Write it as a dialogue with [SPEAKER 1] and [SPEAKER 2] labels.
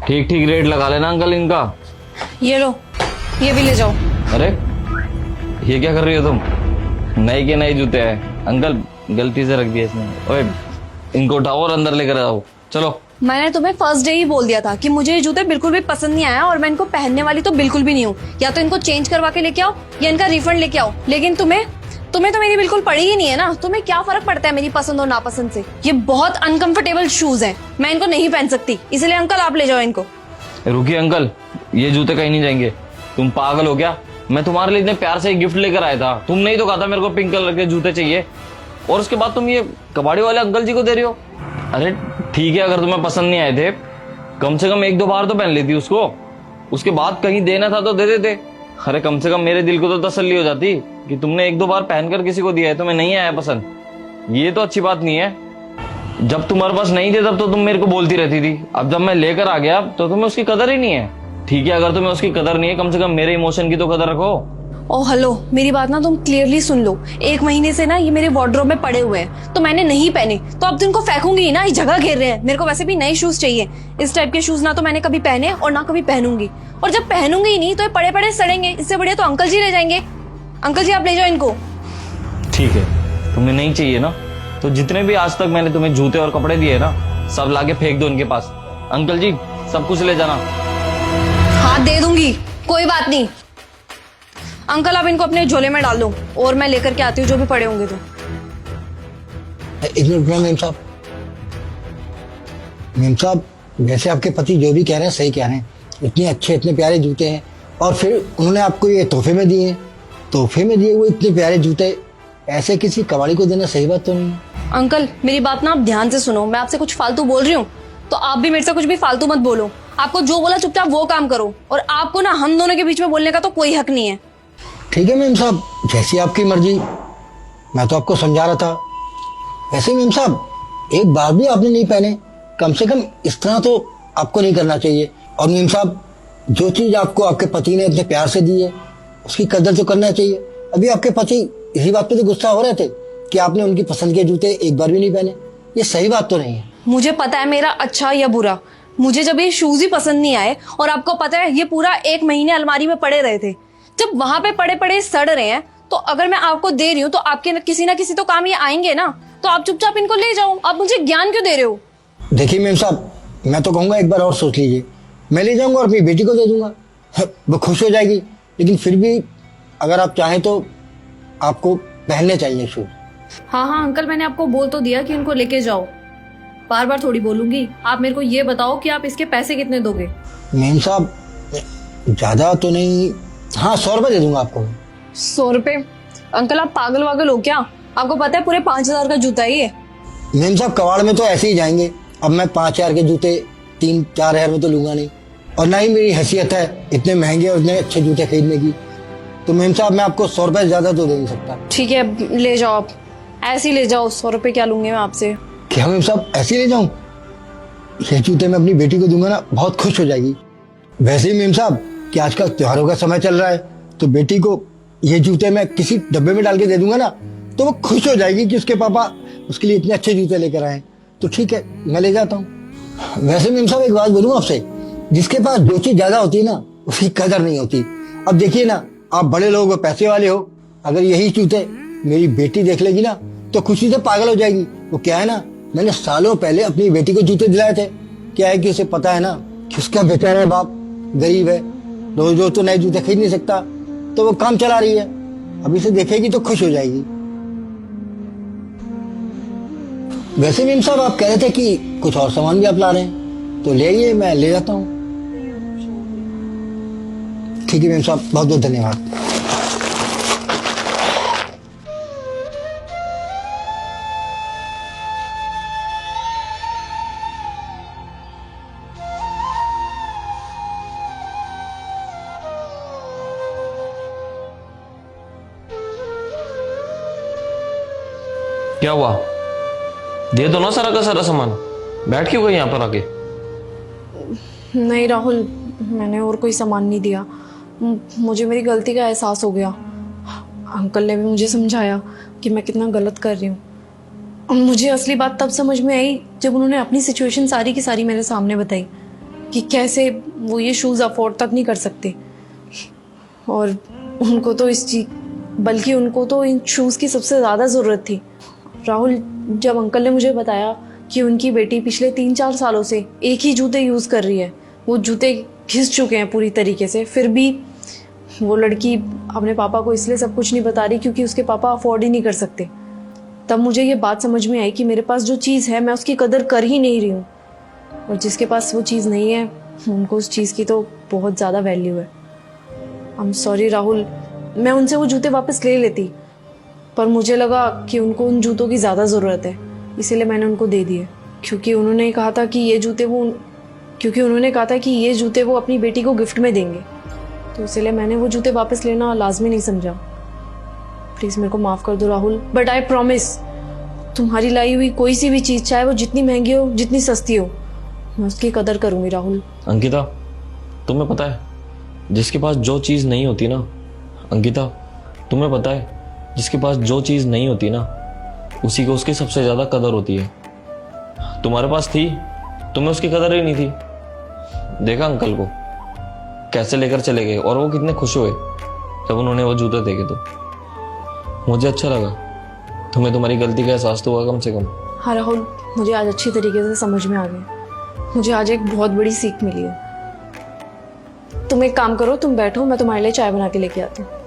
[SPEAKER 1] ठीक ठीक रेट लगा लेना अंकल इनका।
[SPEAKER 2] ये लो, ये भी ले जाओ।
[SPEAKER 1] अरे ये क्या कर रही हो तुम? नए के नए जूते हैं अंकल, गलती से रख दिया इसने। ओए इनको उठाओ और अंदर लेकर आओ, चलो।
[SPEAKER 2] मैंने तुम्हें फर्स्ट डे ही बोल दिया था कि मुझे ये जूते बिल्कुल भी पसंद नहीं आया और मैं इनको पहनने वाली तो बिल्कुल भी नहीं हूँ। या तो इनको चेंज करवा के लेके आओ या इनका रिफंड लेके आओ। लेकिन तुम्हें तो मेरी बिल्कुल पड़ी ही नहीं है ना। तुम्हें क्या फर्क पड़ता है मेरी पसंद और नापसंद से? ये बहुत अनकंफर्टेबल शूज हैं, मैं इनको नहीं पहन सकती, इसलिए अंकल आप ले जाओ इनको।
[SPEAKER 1] रुकिए अंकल, ये जूते कहीं नहीं जाएंगे। तुम पागल हो क्या? मैं तुम्हारे लिए इतने प्यार से गिफ्ट लेकर आया था। तुमने ही तो कहा था मेरे को पिंक कलर के जूते चाहिए, और उसके बाद तुम ये कबाड़ी वाले अंकल जी को दे रही हो। अरे ठीक है, अगर तुम्हें पसंद नहीं आए थे कम से कम एक दो बार तो पहन लेती उसको, उसके बाद कहीं देना था तो दे देते। अरे कम से कम मेरे दिल को तो तसल्ली हो जाती कि तुमने एक दो बार पहनकर किसी को दिया है, तुम्हें नहीं आया पसंद। ये तो अच्छी बात नहीं है। जब तुम्हारे पास नहीं थे तब तो तुम मेरे को बोलती रहती थी, अब जब मैं लेकर आ गया तो तुम्हें उसकी कदर ही नहीं है। ठीक है, अगर तुम्हें उसकी कदर नहीं है कम से कम मेरे इमोशन की तो कदर रखो।
[SPEAKER 2] ओ हेलो, मेरी बात ना तुम क्लियरली सुन लो। 1 महीने से ना ये मेरे वार्डरोब में पड़े हुए हैं, तो मैंने नहीं पहने तो अब तो इनको फेंकूंगी ही ना। ये जगह घेर रहे हैं। मेरे को वैसे भी नए शूज चाहिए। इस टाइप के शूज ना तो मैंने कभी पहने और ना कभी पहनूंगी, और जब पहनूंगी ही नहीं तो ये पड़े पड़े सड़ेंगे। इससे बढ़िया तो अंकल जी ले जाएंगे। अंकल जी आप ले जाओ इनको।
[SPEAKER 1] ठीक है, तुम्हें नहीं चाहिए ना तो जितने भी आज तक मैंने तुम्हें जूते और कपड़े दिए ना सब लाके फेंक दो इनके पास। अंकल जी सब कुछ ले जाना।
[SPEAKER 2] हाँ दे दूंगी, कोई बात नहीं। अंकल आप इनको अपने झोले में डाल दो और मैं लेकर के आती हूँ जो भी पड़े होंगे तो।
[SPEAKER 3] एक मिनट मेम साहब। मेम साहब, वैसे आपके पति जो भी कह रहे हैं सही कह रहे हैं। इतने अच्छे इतने प्यारे जूते हैं, और फिर उन्होंने आपको ये तोहफे में दिए। तोहफे में दिए हुए इतने प्यारे जूते ऐसे किसी कबाड़ी को देना सही बात तो नहीं है।
[SPEAKER 2] अंकल मेरी बात ना आप ध्यान से सुनो। मैं आपसे कुछ फालतू बोल रही हूँ तो आप भी मेरे से कुछ भी फालतू मत बोलो। आपको जो बोला चुपचाप वो काम करो, और आपको ना हम दोनों के बीच में बोलने का तो कोई हक नहीं है।
[SPEAKER 3] ठीक है मेम साहब, जैसी आपकी मर्जी। मैं तो आपको समझा रहा था। वैसे मेम साहब, एक बार भी आपने नहीं पहने, कम से कम इस तरह तो आपको नहीं करना चाहिए। और मेम साहब, जो चीज आपको आपके पति ने इतने प्यार से दी है उसकी कदर तो करना चाहिए। अभी आपके पति इसी बात पे तो गुस्सा हो रहे थे कि आपने उनकी पसंद के जूते एक बार भी नहीं पहने। ये सही बात तो नहीं है।
[SPEAKER 2] मुझे पता है मेरा अच्छा या बुरा। मुझे जब ये शूज ही पसंद नहीं आए, और आपको पता है ये पूरा 1 महीने अलमारी में पड़े रहे थे, जब वहां पे पड़े पड़े सड़ रहे हैं, तो अगर मैं आपको दे रही हूँ तो आपके किसी ना किसी तो काम ये आएंगे ना। तो आप चुपचाप इनको ले जाओ। आप मुझे ज्ञान क्यों दे रहे हो?
[SPEAKER 3] देखिए मेम साहब, मैं तो कहूँगा एक बार और सोच लीजिए। मैं ले जाऊंगा और अपनी बेटी को दे दूंगा, वो खुश हो जाएगी। लेकिन फिर भी अगर आप चाहें तो आपको पहनने चाहिए शूज।
[SPEAKER 2] हाँ अंकल, मैंने आपको बोल तो दिया कि इनको लेके जाओ। बार बार थोड़ी बोलूंगी। आप मेरे को ये बताओ कि आप इसके पैसे कितने दोगे?
[SPEAKER 3] मेम साहब, ज्यादा तो नहीं, हाँ 100 रुपए दे दूंगा आपको।
[SPEAKER 2] 100 रुपए? अंकल आप पागल वागल हो क्या? आपको पता है पूरे 5,000 का जूता है ये।
[SPEAKER 3] मेम साहब, कबाड़ में तो ऐसे ही जाएंगे। अब मैं 5,000 के जूते 3-4 हज़ार में तो लूंगा नहीं, और ना ही मेरी हैसियत है इतने महंगे और इतने अच्छे जूते खरीदने की। तो मेम साहब, मैं आपको 100 रुपए ज्यादा तो दे नहीं सकता।
[SPEAKER 2] ठीक है ले जाओ, आप ऐसे ही ले जाओ। 100 रुपए क्या लूंगी मैं आपसे?
[SPEAKER 3] क्या मेम साहब ऐसे ही ले जाऊं? ये जूते मैं अपनी बेटी को दूंगा ना, बहुत खुश हो जाएगी। वैसे ही मेम साहब कि आजकल त्योहारों का समय चल रहा है, तो बेटी को ये जूते मैं किसी डब्बे में डाल के दे दूंगा ना, तो वो खुश हो जाएगी कि उसके पापा उसके लिए इतने अच्छे जूते लेकर आए। तो ठीक है, मैं ले जाता हूँ। वैसे मेम साहब एक बात बोलूँ आपसे, जिसके पास जो चीज ज्यादा होती है ना उसकी कदर नहीं होती। अब देखिए ना, आप बड़े लोग हो, पैसे वाले हो, अगर यही जूते मेरी बेटी देख लेगी ना तो खुशी से पागल हो जाएगी। वो क्या है ना, मैंने सालों पहले अपनी बेटी को जूते दिलाए थे। क्या है कि उसे पता है ना कि उसका बेचारा बाप गरीब है, रोज रोज तो नए जूते खरीद नहीं सकता, तो वो काम चला रही है। अब इसे देखेगी तो खुश हो जाएगी। वैसे मेम साहब, आप कह रहे थे कि कुछ और सामान भी आप ला रहे हैं, तो ले आइए, मैं ले जाता हूँ। ठीक है मेम साहब, बहुत बहुत धन्यवाद।
[SPEAKER 1] क्या हुआ? दे दो ना सारा का सारा सामान। बैठ क्यों गई यहाँ पर आके?
[SPEAKER 2] नहीं राहुल, मैंने और कोई सामान नहीं दिया। मुझे मेरी गलती का एहसास हो गया। अंकल ने भी मुझे समझाया कि मैं कितना गलत कर रही हूँ। मुझे असली बात तब समझ में आई जब उन्होंने अपनी सिचुएशन सारी की सारी मेरे सामने बताई। कि कैसे वो ये शूज़ अफोर्ड तक नहीं कर सकते। और उनको तो बल्कि उनको तो इन शूज़ की सबसे ज़्यादा ज़रूरत थी। राहुल, जब अंकल ने मुझे बताया कि उनकी बेटी पिछले 3-4 सालों से एक ही जूते यूज़ कर रही है, वो जूते घिस चुके हैं पूरी तरीके से, फिर भी वो लड़की अपने पापा को इसलिए सब कुछ नहीं बता रही क्योंकि उसके पापा अफोर्ड ही नहीं कर सकते। तब मुझे ये बात समझ में आई कि मेरे पास जो चीज़ है मैं उसकी कदर कर ही नहीं रही हूँ, और जिसके पास वो चीज़ नहीं है उनको उस चीज़ की तो बहुत ज़्यादा वैल्यू है। आई एम सॉरी राहुल, मैं उनसे वो जूते वापस ले लेती, पर मुझे लगा कि उनको उन जूतों की ज़्यादा ज़रूरत है, इसीलिए मैंने उनको दे दिए। क्योंकि उन्होंने कहा था कि ये जूते वो अपनी बेटी को गिफ्ट में देंगे, तो इसलिए मैंने वो जूते वापस लेना लाजमी नहीं समझा। प्लीज़ मेरे को माफ़ कर दो राहुल, बट आई प्रॉमिस तुम्हारी लाई हुई कोई सी भी चीज़, चाहे वो जितनी महंगी हो जितनी सस्ती हो, मैं उसकी कदर करूँगी राहुल।
[SPEAKER 1] अंकिता, तुम्हें पता है जिसके पास जो चीज़ नहीं होती ना, अंकिता तुम्हें पता है जिसके पास जो चीज़ नहीं होती ना, उसी को उसकी सबसे ज़्यादा कदर होती है। तुम्हारे पास थी, तुम्हें उसकी कदर ही नहीं थी। देखा अंकल को कैसे लेकर चले गए, और वो कितने खुश हुए जब उन्होंने वो जूते देखे। तो मुझे अच्छा लगा, तुम्हें तुम्हारी गलती का एहसास तो हुआ कम से कम।
[SPEAKER 2] हाँ राहुल, मुझे आज अच्छी तरीके से समझ में आ गया, मुझे आज एक बहुत बड़ी सीख मिली है। तुम एक काम करो, तुम बैठो, मैं तुम्हारे लिए चाय बना के लेके आती हूँ।